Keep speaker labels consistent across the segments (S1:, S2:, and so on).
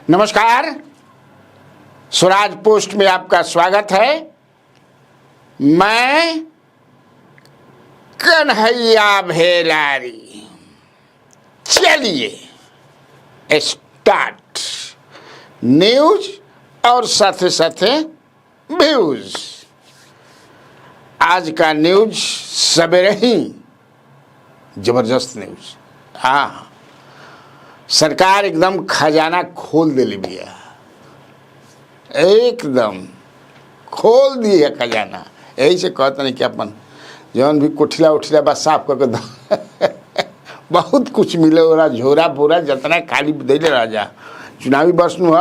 S1: नमस्कार, स्वराज पोस्ट में आपका स्वागत है। मैं कन्हैया भेलारी। चलिए स्टार्ट न्यूज और साथ साथ व्यूज। आज का न्यूज सवेरे ही जबरदस्त न्यूज। हाँ, सरकार एकदम खजाना खोल दिली बिया, एकदम खोल दी है खजाना। यही से कहते नहीं कि अपन जौन भी कोठिला उठिला बस साफ करके बहुत कुछ मिले ओरा झोरा बोरा जितना खाली दिले राजा चुनावी वर्ष में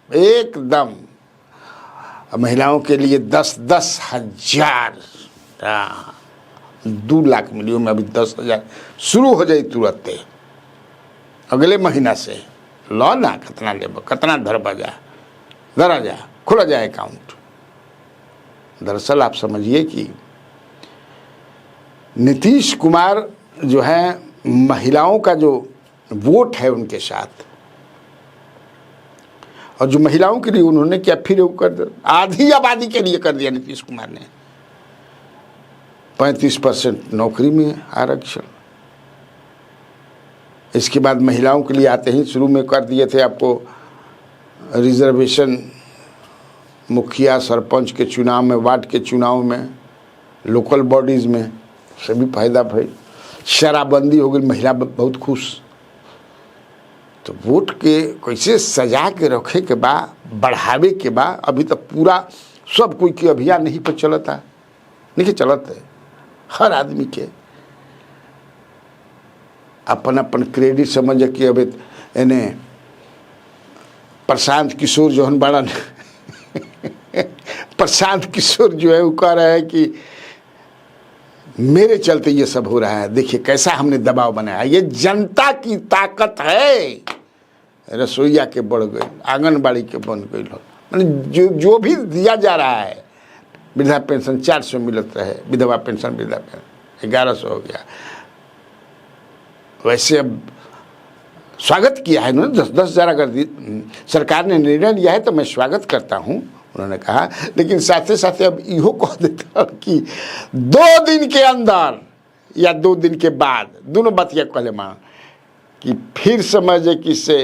S1: एकदम महिलाओं के लिए 10-10 हजार 2 लाख मिलियों में अभी 10,000 शुरू हो जाए तुरंत अगले महीना से। लो ना कितना लेब कितना धरा जा खुला जाए अकाउंट। दरअसल आप समझिए कि नीतीश कुमार जो है महिलाओं का जो वोट है उनके साथ, और जो महिलाओं के लिए उन्होंने क्या फिर वो कर दिया, आधी आबादी के लिए कर दिया नीतीश कुमार ने। 35% नौकरी में आरक्षण, इसके बाद महिलाओं के लिए आते ही शुरू में कर दिए थे आपको रिजर्वेशन मुखिया सरपंच के चुनाव में, वार्ड के चुनाव में, लोकल बॉडीज़ में सभी फायदा भाई। शराबबंदी हो गई, महिला बहुत खुश। तो वोट के कैसे सजा के रखे के बा, बढ़ावे के बा। अभी तक पूरा सब कोई के अभियान नहीं पर चलता, नहीं चलत है। हर आदमी के अपन अपन क्रेडिट समझ के अब इन्हें प्रशांत किशोर जो है बड़ा प्रशांत किशोर जो है वो कह रहा है कि मेरे चलते ये सब हो रहा है। देखिए कैसा हमने दबाव बनाया। ये जनता की ताकत है। रसोईया के बढ़ गई, आंगनबाड़ी के बन गई, मैंने जो भी दिया जा रहा है, वृद्धा पेंशन 400 मिलत रहे, विधवा पेंशन वृद्धा पेंशन 1100 हो गया। वैसे अब स्वागत किया है उन्होंने, 10-10 हज़ार अगर सरकार ने निर्णय लिया है तो मैं स्वागत करता हूँ, उन्होंने कहा। लेकिन साथ ही साथ अब इहो कह देता हूँ कि 2 दिन के अंदर या 2 दिन के बाद दोनों बात यह कहले मां कि फिर समझे कि से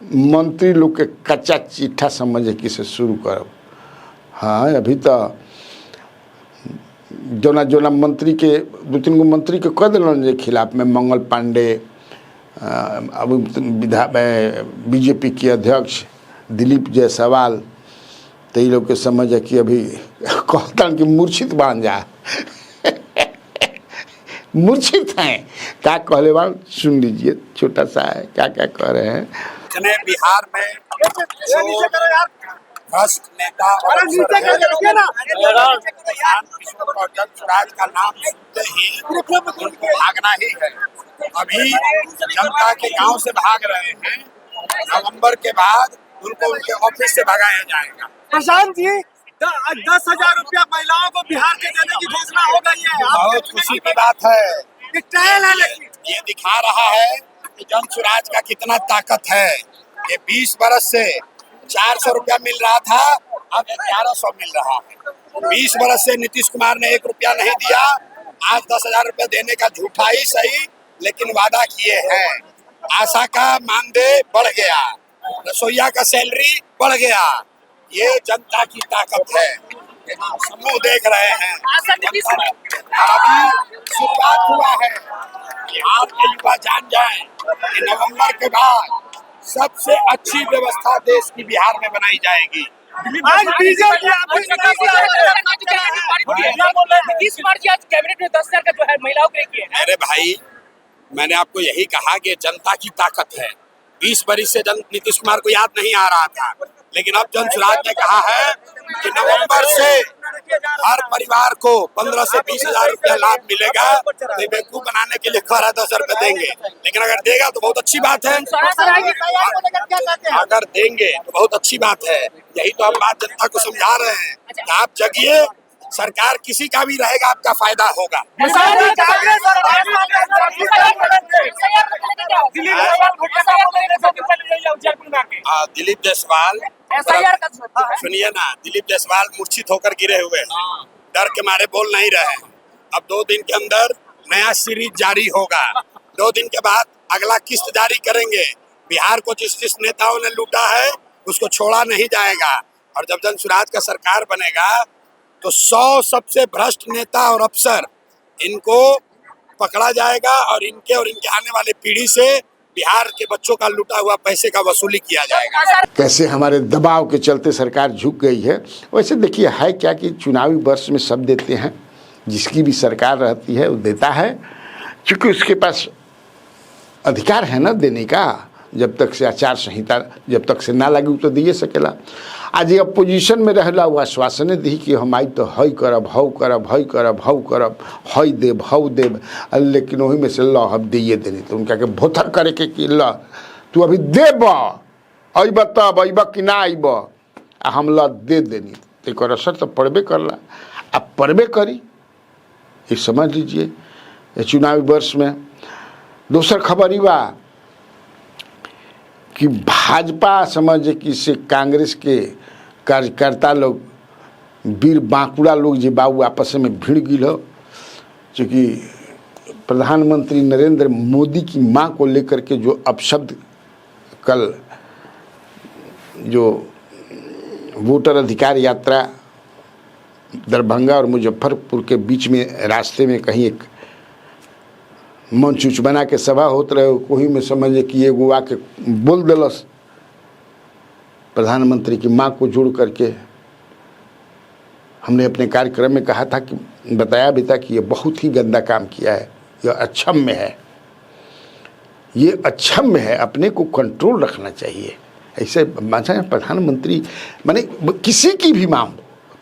S1: मंत्री लोग के कच्चा चिट्ठा समझे कि से शुरू करो। हाँ, अभी तो जोना मंत्री के 2-3 गो मंत्री के कह दिलन जे खिलाफ में मंगल पांडे, अब बीजेपी के अध्यक्ष दिलीप जायसवाल, तो ये लोग के समझ है कि अभी कहता कि मूर्छित बन जा मूर्छित हैं। क्या कहले बाल सुन लीजिए, छोटा सा है क्या क्या कह रहे हैं।
S2: बिहार में भ्रष्ट नेता और स्वराज का नाम सुनते ही उनको भागना ही है। अभी जनता के गांव से भाग रहे हैं, नवंबर के बाद उनको उनके ऑफिस से भगाया जाएगा।
S3: प्रशांत जी, 10,000 रुपया महिलाओं को बिहार के देने की घोषणा हो गई है।
S2: बहुत खुशी की बात है।
S3: ट्रायल है, लेकिन
S2: ये दिखा रहा है कि जन स्वराज का कितना ताकत है। ये 20 बरस से 400 रुपया मिल रहा था, अब 1100 मिल रहा है। 20 बरस से नीतीश कुमार ने 1 रुपया नहीं दिया, आज 10,000 रुपया देने का झूठा ही सही लेकिन वादा किए हैं। आशा का मानदेय बढ़ गया, रसोईया का सैलरी बढ़ गया। ये जनता की ताकत है। समूह देख रहे हैं, अभी शुरुआत हुआ है कि आपके युवा जान जाए कि नवंबर के बाद सबसे अच्छी व्यवस्था देश की बिहार में बनाई जाएगी।
S3: आज बीजेपी कैबिनेट में 10,000 का जो है महिलाओं के लिए है।
S2: अरे भाई, मैंने आपको यही कहा कि जनता की ताकत है। 20 बरस से नीतीश कुमार को याद नहीं आ रहा था, लेकिन अब जन स्वराज ने कहा है कि नवंबर से हर परिवार को 15 से 20,000 रुपया लाभ मिलेगा। तो बेवकूफ बनाने के लिए 10,000 रुपए देंगे, लेकिन अगर देगा तो बहुत अच्छी बात है। अगर देंगे तो बहुत अच्छी बात है। यही तो हम बात जनता को समझा रहे हैं। आप जगिए, सरकार किसी का भी रहेगा, आपका फायदा होगा। दिलीप जायसवाल,
S4: SIR का मुद्दा है।
S2: सुनिए ना, दिलीप जायसवाल मूर्छित होकर गिरे हुए हैं, डर के मारे बोल नहीं रहे हैं। अब 2 दिन के अंदर नया सीरीज जारी होगा, 2 दिन के बाद अगला किस्त जारी करेंगे। बिहार को जिस जिस नेताओं ने लूटा है उसको छोड़ा नहीं जाएगा, और जब जन स्वराज का सरकार बनेगा तो 100 सबसे भ्रष्ट नेता और अफसर इनको पकड़ा जाएगा, और इनके आने वाली पीढ़ी से बिहार के बच्चों का लूटा हुआ पैसे का वसूली किया जाएगा।
S1: कैसे हमारे दबाव के चलते सरकार झुक गई है। वैसे देखिए है क्या कि चुनावी वर्ष में सब देते हैं, जिसकी भी सरकार रहती है वो देता है, क्योंकि उसके पास अधिकार है ना देने का। जब तक से आचार संहिता जब तक से ना लगी तो दिए सकेला। आज ये अपोजिशन में रहला हुआ आश्वासन दी कि हम आई तो हई करब, हऊ करब, हई करब, हऊ करब, हई देव, हऊ देव, लेकिन वही में से ल हम दिए देनी। तो उनका के भोथर करे के कि ल तू अभी देब, अइब तब अइब कि ना अइब, आ हम ल दे देनी। तो एक असर तो पड़बे करला, अब पड़बे करी, ये समझ लीजिए चुनावी वर्ष में। दूसर खबर ही बा कि भाजपा समझे कि से कांग्रेस के कार्यकर्ता लोग, वीर बांकुड़ा लोग जो बाबू आपस में भिड़ गिल हो, चूँकि प्रधानमंत्री नरेंद्र मोदी की मां को लेकर के जो अपशब्द कल जो वोटर अधिकार यात्रा दरभंगा और मुजफ्फरपुर के बीच में रास्ते में कहीं एक मंच उच बना के सभा होते रहे, वही में समझे कि एगो आके बोल दिलस प्रधानमंत्री की माँ को जोड़ करके। हमने अपने कार्यक्रम में कहा था कि बताया भी था कि ये बहुत ही गंदा काम किया है, यह अक्षम्य है, ये अक्षम्य है, अपने को कंट्रोल रखना चाहिए। ऐसे प्रधानमंत्री माने किसी की भी माँ,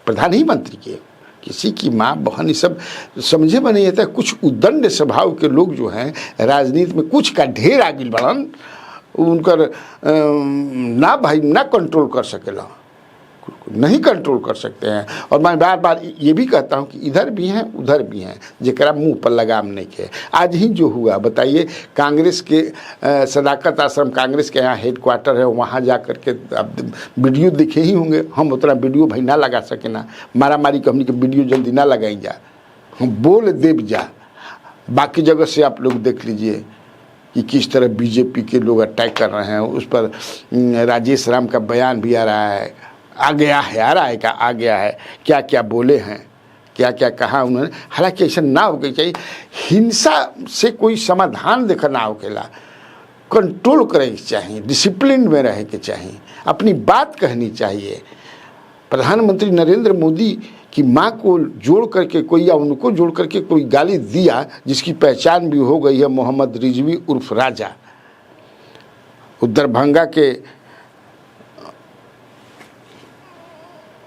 S1: प्रधान ही मंत्री के, किसी की माँ बहन, ये सब समझे में नहीं आता। कुछ उद्दंड स्वभाव के लोग जो हैं राजनीति में कुछ का ढेर आगिल बढ़न, उनकर ना भाई ना कंट्रोल कर सकेला, नहीं कंट्रोल कर सकते हैं। और मैं बार बार ये भी कहता हूँ कि इधर भी हैं उधर भी हैं, जरा मुंह पर लगाम नहीं के। आज ही जो हुआ बताइए, कांग्रेस के सदाकत आश्रम कांग्रेस के यहाँ हेडक्वार्टर है, वहाँ जा कर के आप वीडियो देखे ही होंगे। हम उतना वीडियो भाई ना लगा सके ना, मारा मारी कंपनी के वीडियो जल्दी ना लगाई जा, हम बोल देव जा। बाकी जगह से आप लोग देख लीजिए कि किस तरह बीजेपी के लोग अटैक कर रहे हैं। उस पर राजेश राम का बयान भी आ रहा है, आ गया है, आ रहा है क्या, आ गया है, क्या क्या बोले हैं, क्या क्या कहा उन्होंने। हालांकि ऐसा ना होना चाहिए, हिंसा से कोई समाधान देखा ना होकेला, कंट्रोल करे के चाहिए, डिसिप्लिन में रहे के चाहिए, अपनी बात कहनी चाहिए। प्रधानमंत्री नरेंद्र मोदी की माँ को जोड़ करके कोई, या उनको जोड़ करके कोई गाली दिया, जिसकी पहचान भी हो गई है मोहम्मद रिजवी उर्फ राजा, दरभंगा के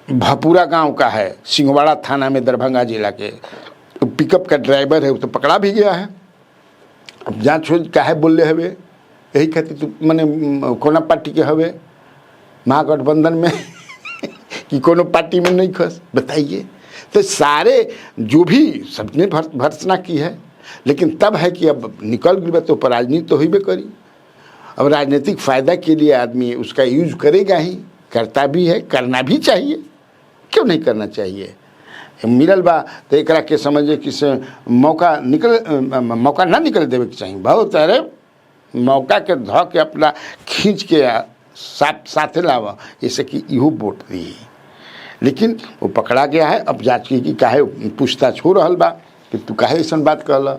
S1: भपुरा गांव का है, सिंहवाड़ा थाना में, दरभंगा जिला के। तो पिकअप का ड्राइवर है, वो तो पकड़ा भी गया है। अब जांच हो काहे बोले हवे, यही कहती तू मैंने कोना पार्टी के हवे महागठबंधन में कि कोनो पार्टी में नहीं खस, बताइए। तो सारे जो भी सबने भर्त्सना की है, लेकिन तब है कि अब निकल गई तो राजनीति तो होबे करी। अब राजनीतिक फ़ायदा के लिए आदमी उसका यूज करेगा ही, करता भी है, करना भी चाहिए, क्यों नहीं करना चाहिए। मिलल बा तो एक के समझे कि से मौका ना निकल देवे के चाहिए। बहुत सारे मौका के ध के अपना खींच के साथे लावा, जैसे कि इहो वोट दी। लेकिन वो पकड़ा गया है, अब जांच की काहे पूछताछ हो रहा बा कि तू काहे ऐसा बात कहला,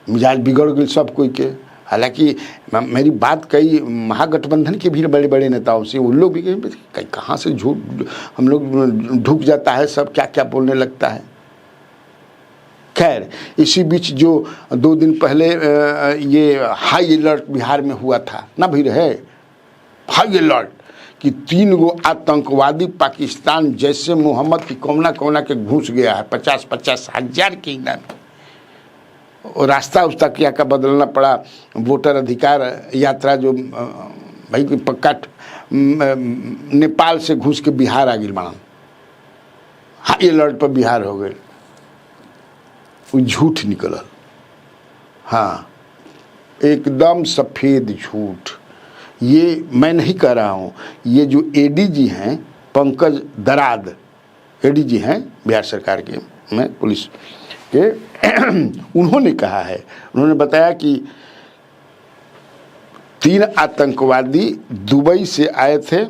S1: मिजाज बिगड़ गई सब कोई के। हालांकि मेरी बात कई महागठबंधन के भी बड़े बड़े नेताओं से, उन लोग भी कहीं कहाँ से झूठ हम लोग ढुक जाता है, सब क्या क्या बोलने लगता है। खैर, इसी बीच जो 2 दिन पहले ये हाई अलर्ट बिहार में हुआ था ना, भी रहे हाई अलर्ट कि 3 गो आतंकवादी पाकिस्तान जैसे मोहम्मद की कोना के घुस गया है, 50-50 हज़ार के इनाम। और रास्ता उस्ता क्या का बदलना पड़ा, वोटर अधिकार यात्रा जो भाई पक्का नेपाल से घुस के बिहार आ गई, बना हाई अलर्ट पर बिहार हो गए। वो झूठ निकलल, हाँ एकदम सफ़ेद झूठ। ये मैं नहीं कह रहा हूँ, ये जो एडीजी हैं पंकज दराद एडीजी हैं बिहार सरकार के में पुलिस के उन्होंने कहा है, उन्होंने बताया कि 3 आतंकवादी दुबई से आए थे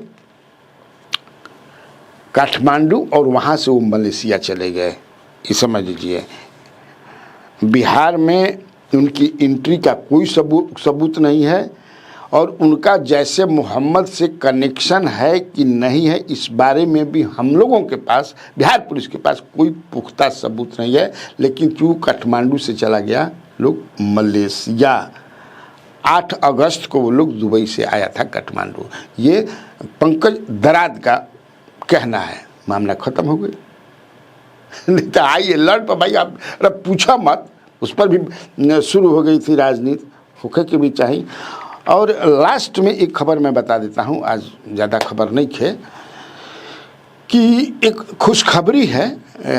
S1: काठमांडू और वहाँ से वो मलेशिया चले गए। ये समझ लीजिए बिहार में उनकी एंट्री का कोई सबूत नहीं है और उनका जैसे मोहम्मद से कनेक्शन है कि नहीं है इस बारे में भी हम लोगों के पास, बिहार पुलिस के पास कोई पुख्ता सबूत नहीं है। लेकिन क्यों काठमांडू से चला गया लोग मलेशिया, 8 अगस्त को वो लोग दुबई से आया था काठमांडू। ये पंकज दराद का कहना है, मामला ख़त्म हो गया। नहीं तो आइए लड़ पर भाई आप पूछा मत, उस पर भी शुरू हो गई थी राजनीति, होके के भी चाहिए। और लास्ट में एक खबर मैं बता देता हूँ, आज ज़्यादा खबर नहीं थे, कि एक खुशखबरी है,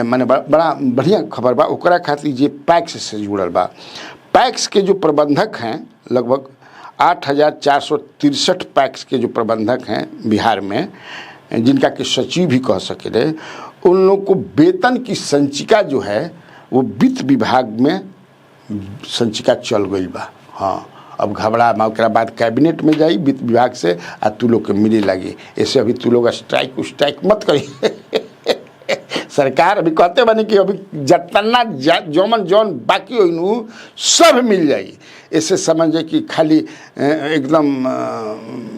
S1: मैंने बड़ा बढ़िया खबर बा ओकरा खातिर जे पैक्स से जुड़ल बा। पैक्स के जो प्रबंधक हैं लगभग 8,463 पैक्स के जो प्रबंधक हैं बिहार में, जिनका कि सचिव भी कह सके, उन लोग को वेतन की संचिका जो है वो वित्त विभाग में संचिका चल गई बा। हाँ, अब घबरा ओकरा बाद कैबिनेट में जाई वित्त विभाग से आ तू लोग के मिले लगी। ऐसे अभी तू लोग स्ट्राइक मत करी। सरकार अभी कहते बनी कि अभी जतना जौन बाकी हो सब मिल जाई। ऐसे समझे कि खाली एकदम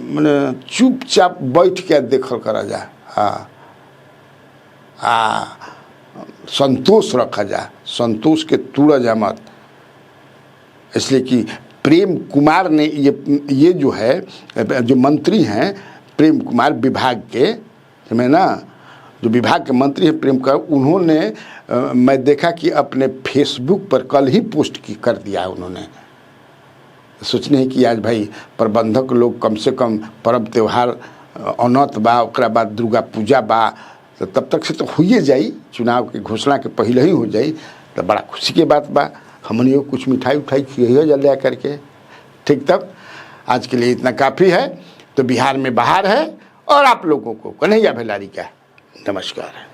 S1: मैंने चुपचाप बैठ के देखल करा जा। हाँ, संतोष रखा जा, संतोष के तोड़ा जा मत। इसलिए कि प्रेम कुमार ने ये जो है जो मंत्री हैं प्रेम कुमार विभाग के में ना, जो विभाग के मंत्री हैं प्रेम कुमार, उन्होंने मैं देखा कि अपने फेसबुक पर कल ही पोस्ट कर दिया उन्होंने। सोचने कि आज भाई प्रबंधक लोग कम से कम पर्व त्यौहार अनत बा, ओकरा बाद दुर्गा पूजा बा, तो तब तक से तो होइए जाई, चुनाव की घोषणा के पहले ही हो जाई, तो बड़ा खुशी की बात बा। हमने को कुछ मिठाई खिलाइए जल्दी करके। ठीक, तब आज के लिए इतना काफ़ी है। तो बिहार में बाहर है और आप लोगों को कन्हैया भेलारी का नमस्कार है।